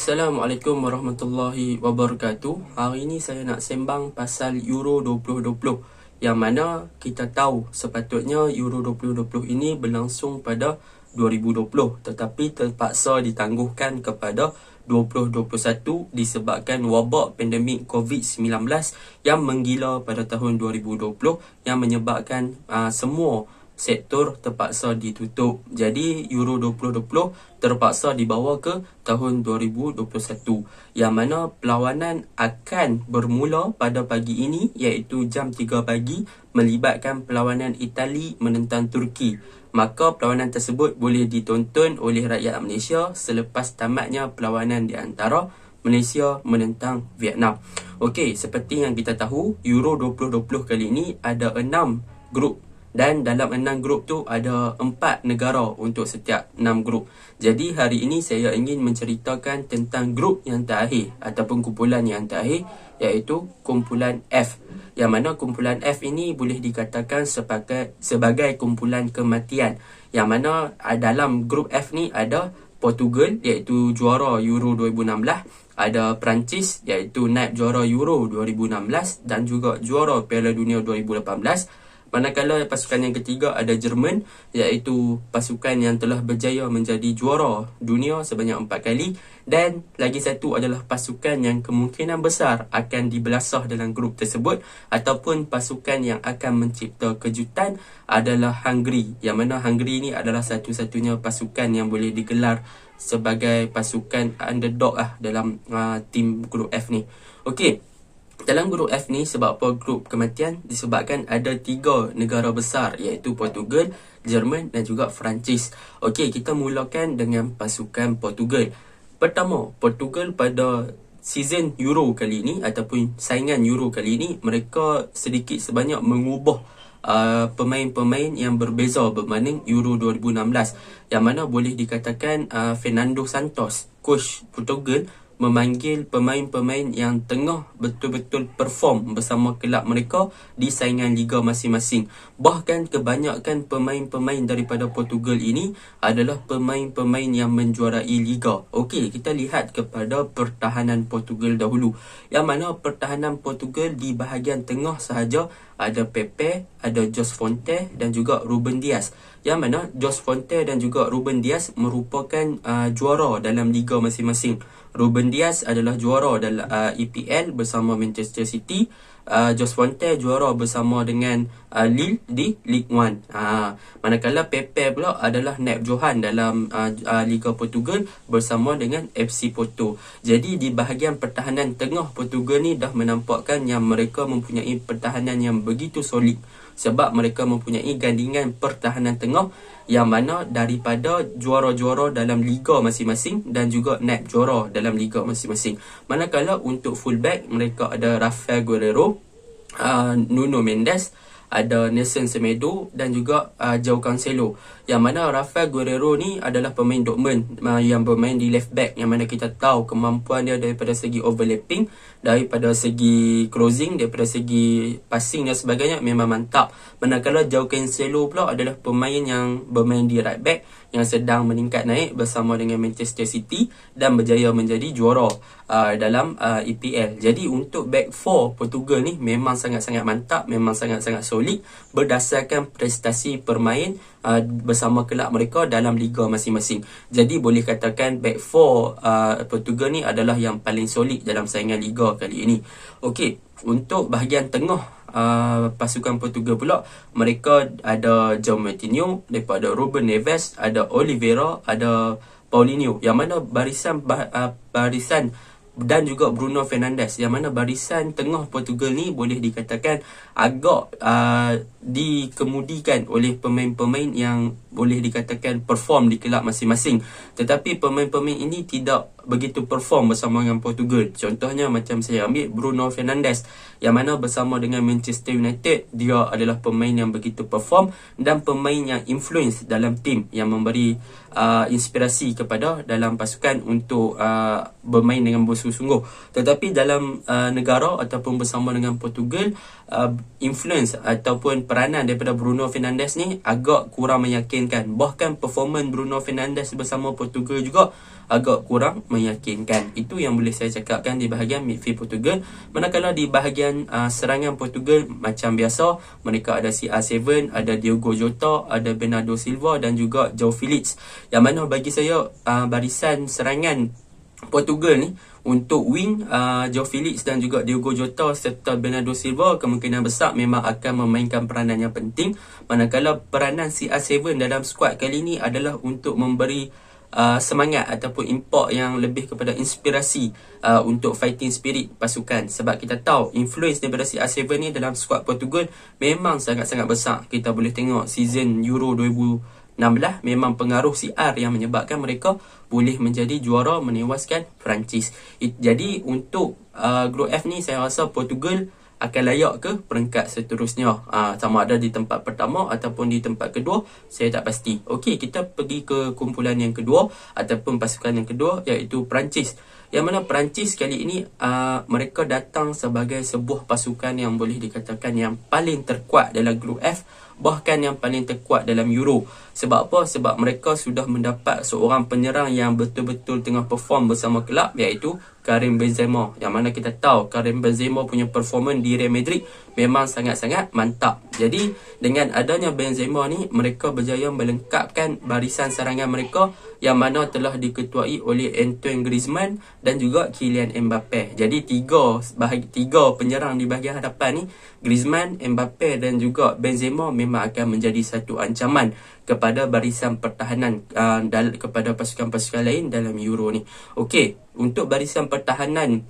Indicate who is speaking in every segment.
Speaker 1: Assalamualaikum warahmatullahi wabarakatuh. Hari ini saya nak sembang pasal Euro 2020, yang mana kita tahu sepatutnya Euro 2020 ini berlangsung pada 2020, tetapi terpaksa ditangguhkan kepada 2021 disebabkan wabak pandemik COVID-19 yang menggila pada tahun 2020 yang menyebabkan semua sektor terpaksa ditutup. Jadi Euro 2020 terpaksa dibawa ke tahun 2021, yang mana perlawanan akan bermula pada pagi ini, iaitu jam 3 pagi, melibatkan perlawanan Itali menentang Turki. Maka perlawanan tersebut boleh ditonton oleh rakyat Malaysia selepas tamatnya perlawanan di antara Malaysia menentang Vietnam. Okey, seperti yang kita tahu, Euro 2020 kali ini ada 6 grup, dan dalam 6 grup tu ada 4 negara untuk setiap 6 grup. Jadi hari ini saya ingin menceritakan tentang grup yang terakhir ataupun kumpulan yang terakhir, iaitu kumpulan F. Yang mana kumpulan F ini boleh dikatakan sebagai kumpulan kematian. Yang mana dalam grup F ni ada Portugal, iaitu juara Euro 2016, ada Perancis, iaitu naib juara Euro 2016 dan juga juara Piala Dunia 2018. Manakala pasukan yang ketiga ada Jerman, iaitu pasukan yang telah berjaya menjadi juara dunia sebanyak 4 kali. Dan lagi satu adalah pasukan yang kemungkinan besar akan dibelasah dalam grup tersebut, ataupun pasukan yang akan mencipta kejutan adalah Hungary. Yang mana Hungary ni adalah satu-satunya pasukan yang boleh digelar sebagai pasukan underdog dalam tim grup F ni. Okey. Dalam grup F ni, sebab apa grup kematian? Disebabkan ada 3 negara besar, iaitu Portugal, Jerman dan juga Perancis. Okey, kita mulakan dengan pasukan Portugal. Pertama, Portugal pada season Euro kali ini ataupun saingan Euro kali ini, mereka sedikit sebanyak mengubah pemain-pemain yang berbeza berbanding Euro 2016. Yang mana boleh dikatakan Fernando Santos, coach Portugal, memanggil pemain-pemain yang tengah betul-betul perform bersama kelab mereka di saingan liga masing-masing. Bahkan kebanyakan pemain-pemain daripada Portugal ini adalah pemain-pemain yang menjuarai liga. Okey, kita lihat kepada pertahanan Portugal dahulu. Yang mana pertahanan Portugal di bahagian tengah sahaja ada Pepe, ada Jose Fonte dan juga Ruben Dias. Yang mana Jose Fonte dan juga Ruben Dias merupakan juara dalam liga masing-masing. Ruben Dias adalah juara dalam EPL bersama Manchester City. Jose Fonte juara bersama dengan Lille di Ligue 1. Manakala Pepe pula adalah naib johan dalam Liga Portugal bersama dengan FC Porto. Jadi di bahagian pertahanan tengah Portugal ni dah menampakkan yang mereka mempunyai pertahanan yang begitu solid, sebab mereka mempunyai gandingan pertahanan tengah yang mana daripada juara-juara dalam liga masing-masing dan juga naib juara dalam liga masing-masing. Manakala untuk fullback, mereka ada Rafael Guerreiro, Nuno Mendes, ada Nelson Semedo dan juga João Cancelo. Yang mana Rafael Guerreiro ni adalah pemain Dortmund yang bermain di left back, yang mana kita tahu kemampuan dia daripada segi overlapping, daripada segi closing, daripada segi passing dan sebagainya memang mantap. Manakala João Cancelo pula adalah pemain yang bermain di right back yang sedang meningkat naik bersama dengan Manchester City dan berjaya menjadi juara dalam EPL. Jadi untuk back 4 Portugal ni memang sangat-sangat mantap, memang sangat-sangat solid berdasarkan prestasi permain bersama kelab mereka dalam liga masing-masing. Jadi boleh katakan back 4 Portugal ni adalah yang paling solid dalam saingan liga kali ini. Okey, untuk bahagian tengah pasukan Portugal pula, mereka ada João Moutinho, daripada Ruben Neves, ada Oliveira, ada Paulinho, yang mana barisan dan juga Bruno Fernandes, yang mana barisan tengah Portugal ni boleh dikatakan agak dikemudikan oleh pemain-pemain yang boleh dikatakan perform di kelab masing-masing. Tetapi pemain-pemain ini tidak begitu perform bersama dengan Portugal. Contohnya macam saya ambil Bruno Fernandes, yang mana bersama dengan Manchester United dia adalah pemain yang begitu perform dan pemain yang influence dalam tim, yang memberi inspirasi kepada dalam pasukan untuk bermain dengan bersungguh-sungguh. Tetapi dalam negara ataupun bersama dengan Portugal, influence ataupun peranan daripada Bruno Fernandes ni agak kurang meyakinkan. Bahkan performance Bruno Fernandes bersama Portugal juga agak kurang meyakinkan. Itu yang boleh saya cakapkan di bahagian midfield Portugal. Manakala di bahagian serangan Portugal, macam biasa, mereka ada CR7, ada Diogo Jota, ada Bernardo Silva dan juga João Felix. Yang mana bagi saya barisan serangan Portugal ni untuk wing, João Felix dan juga Diogo Jota serta Bernardo Silva kemungkinan besar memang akan memainkan peranan yang penting. Manakala peranan CR7 dalam skuad kali ini adalah untuk memberi semangat ataupun import yang lebih kepada inspirasi untuk fighting spirit pasukan. Sebab kita tahu influence daripada CR7 ni dalam skuad Portugal memang sangat-sangat besar. Kita boleh tengok season Euro 2016 memang pengaruh CR yang menyebabkan mereka boleh menjadi juara menewaskan Perancis. Jadi untuk Group F ni saya rasa Portugal akan layak ke peringkat seterusnya, sama ada di tempat pertama ataupun di tempat kedua, saya tak pasti. Okey, kita pergi ke kumpulan yang kedua ataupun pasukan yang kedua, iaitu Perancis. Yang mana Perancis kali ini mereka datang sebagai sebuah pasukan yang boleh dikatakan yang paling terkuat dalam Group F, bahkan yang paling terkuat dalam Euro. Sebab apa? Sebab mereka sudah mendapat seorang penyerang yang betul-betul tengah perform bersama kelab, iaitu Karim Benzema. Yang mana kita tahu Karim Benzema punya performance di Real Madrid memang sangat-sangat mantap. Jadi dengan adanya Benzema ni, mereka berjaya melengkapkan barisan serangan mereka yang mana telah diketuai oleh Antoine Griezmann dan juga Kylian Mbappe. Jadi tiga penyerang di bahagian hadapan ni, Griezmann, Mbappe dan juga Benzema, memang akan menjadi satu ancaman kepada barisan pertahanan kepada pasukan-pasukan lain dalam Euro ni. Okey, untuk barisan pertahanan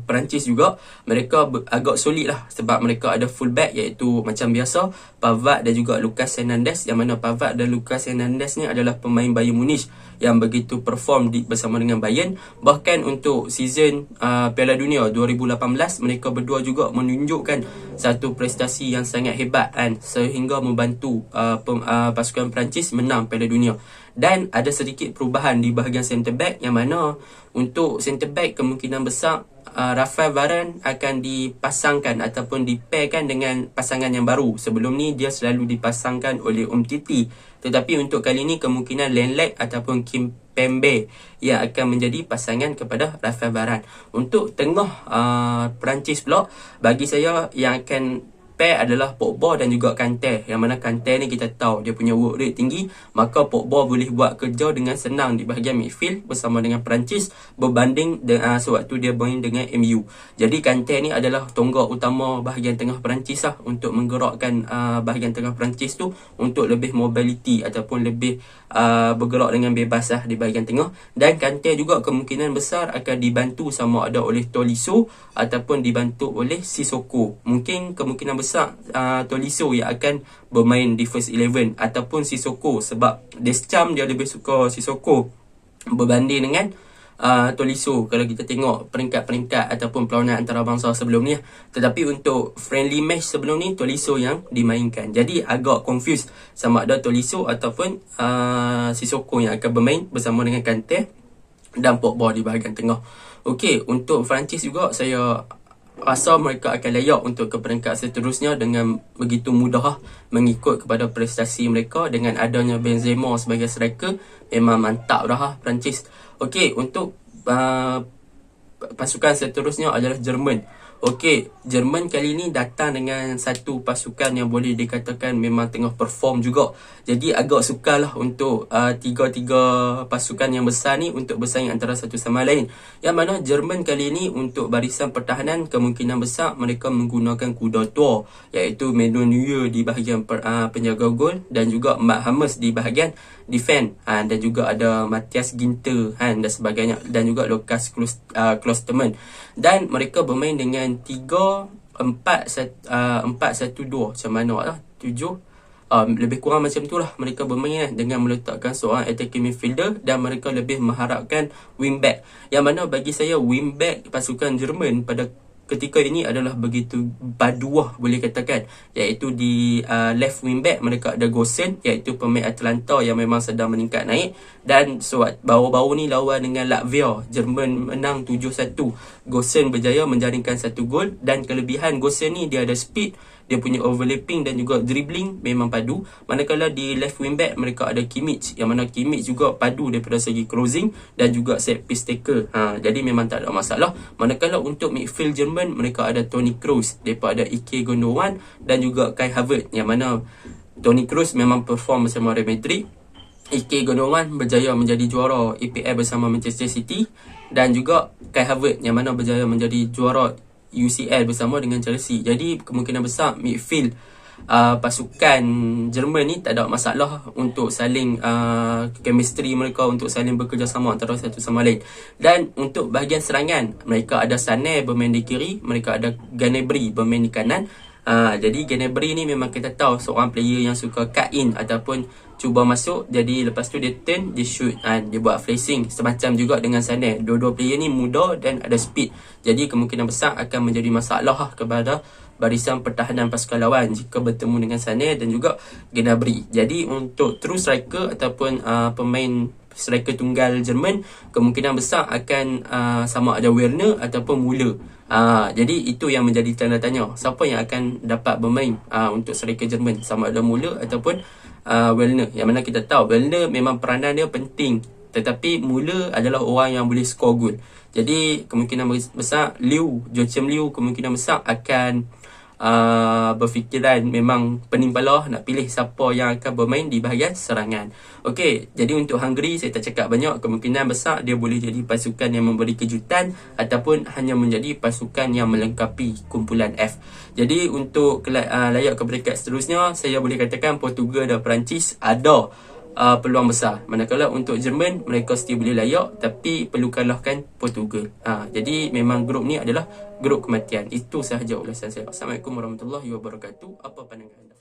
Speaker 1: Perancis juga, mereka agak solid lah, sebab mereka ada fullback iaitu macam biasa Pavard dan juga Lucas Hernandez. Yang mana Pavard dan Lucas Hernandez ni adalah pemain Bayern Munich yang begitu perform bersama dengan Bayern. Bahkan untuk season Piala Dunia 2018, mereka berdua juga menunjukkan satu prestasi yang sangat hebat sehingga membantu pasukan Perancis menang Piala Dunia. Dan ada sedikit perubahan di bahagian centre back, yang mana untuk centre back kemungkinan besar Rafael Varane akan dipasangkan ataupun dipairkan dengan pasangan yang baru. Sebelum ni dia selalu dipasangkan oleh Umtiti, tetapi untuk kali ni kemungkinan Lenglet ataupun Kimpembe yang akan menjadi pasangan kepada Rafael Varane. Untuk tengah Perancis pula, bagi saya yang akan pair adalah Pogba dan juga Kante. Yang mana Kante ni kita tahu dia punya work rate tinggi, maka Pogba boleh buat kerja dengan senang di bahagian midfield bersama dengan Perancis berbanding sewaktu dia main dengan MU. Jadi Kante ni adalah tonggak utama bahagian tengah Perancis lah, untuk menggerakkan bahagian tengah Perancis tu untuk lebih mobility ataupun lebih bergerak dengan bebas lah di bahagian tengah. Dan Kante juga kemungkinan besar akan dibantu sama ada oleh Tolisso ataupun dibantu oleh Sissoko. Mungkin kemungkinan besar Tolisso yang akan bermain di first 11 ataupun Sissoko, sebab Deschamps dia lebih suka Sissoko berbanding dengan Tolisso kalau kita tengok peringkat-peringkat ataupun perlawanan antarabangsa sebelum ni. Tetapi untuk friendly match sebelum ni, Tolisso yang dimainkan. Jadi agak confused sama ada Tolisso ataupun Sissoko yang akan bermain bersama dengan Kante dan Pogba di bahagian tengah. Okey, untuk Perancis juga saya rasa mereka akan layak untuk ke peringkat seterusnya dengan begitu mudah mengikut kepada prestasi mereka. Dengan adanya Benzema sebagai striker, memang mantap dah Perancis. Okey, untuk pasukan seterusnya adalah Jerman. Okey, Jerman kali ni datang dengan satu pasukan yang boleh dikatakan memang tengah perform juga. Jadi agak sukarlah untuk tiga-tiga pasukan yang besar ni untuk bersaing antara satu sama lain. Yang mana Jerman kali ni untuk barisan pertahanan kemungkinan besar mereka menggunakan kuda tua, iaitu Manuel Neuer di bahagian penjaga gol dan juga Mats Hummels di bahagian defend, dan juga ada Matthias Ginter dan sebagainya, dan juga Lucas Klostermann. Dan mereka bermain dengan 3-4-1-2 macam mana lah, 7 lebih kurang macam tu lah mereka bermain dengan meletakkan seorang attacking midfielder, dan mereka lebih mengharapkan wingback. Yang mana bagi saya wingback pasukan Jerman pada ketika ini adalah begitu paduah boleh katakan, iaitu di left wingback mereka ada Gosens, iaitu pemain Atalanta yang memang sedang meningkat naik. Dan baru-baru ni lawan dengan Latvia, Jerman menang 7-1. Gosens berjaya menjaringkan satu gol, dan kelebihan Gosens ni dia ada speed, dia punya overlapping dan juga dribbling memang padu. Manakala di left wing back mereka ada Kimmich, yang mana Kimmich juga padu daripada segi closing dan juga set piece taker. Jadi memang tak ada masalah. Manakala untuk midfield Jerman mereka ada Toni Kroos daripada Ike Gundogan dan juga Kai Havertz, yang mana Toni Kroos memang perform bersama Real Madrid. Ike Gundogan berjaya menjadi juara EPL bersama Manchester City, dan juga Kai Havertz yang mana berjaya menjadi juara UCL bersama dengan Chelsea. Jadi kemungkinan besar midfield pasukan Jerman ni tak ada masalah untuk saling chemistry mereka, untuk saling bekerjasama antara satu sama lain. Dan untuk bahagian serangan mereka ada Sané bermain di kiri, mereka ada Gnabry bermain di kanan. Jadi Gnabry ni memang kita tahu seorang player yang suka cut in ataupun cuba masuk, jadi lepas tu dia turn, dia shoot, dia buat flashing. Semacam juga dengan Sané. Dua-dua player ni muda dan ada speed, jadi kemungkinan besar akan menjadi masalah kepada barisan pertahanan pasukan lawan jika bertemu dengan Sané dan juga Gnabry. Jadi untuk true striker ataupun pemain striker tunggal Jerman, kemungkinan besar akan sama ada Werner ataupun Müller. Jadi itu yang menjadi tanda tanya, siapa yang akan dapat bermain untuk striker Jerman, sama ada Müller ataupun Werner. Yang mana kita tahu Werner memang peranan dia penting, tetapi Müller adalah orang yang boleh score gol. Jadi kemungkinan besar Joachim Liu kemungkinan besar akan berfikiran memang penimpalah nak pilih siapa yang akan bermain di bahagian serangan. Okey, jadi untuk Hungary saya tak cakap banyak, kemungkinan besar dia boleh jadi pasukan yang memberi kejutan ataupun hanya menjadi pasukan yang melengkapi kumpulan F. Jadi untuk layak ke peringkat seterusnya, saya boleh katakan Portugal dan Perancis ada peluang besar. Manakala untuk Jerman mereka still boleh layak, tapi perlu kalahkan Portugal. Jadi memang grup ni adalah grup kematian. Itu sahaja ulasan saya. Assalamualaikum warahmatullahi wabarakatuh. Apa pandangan anda?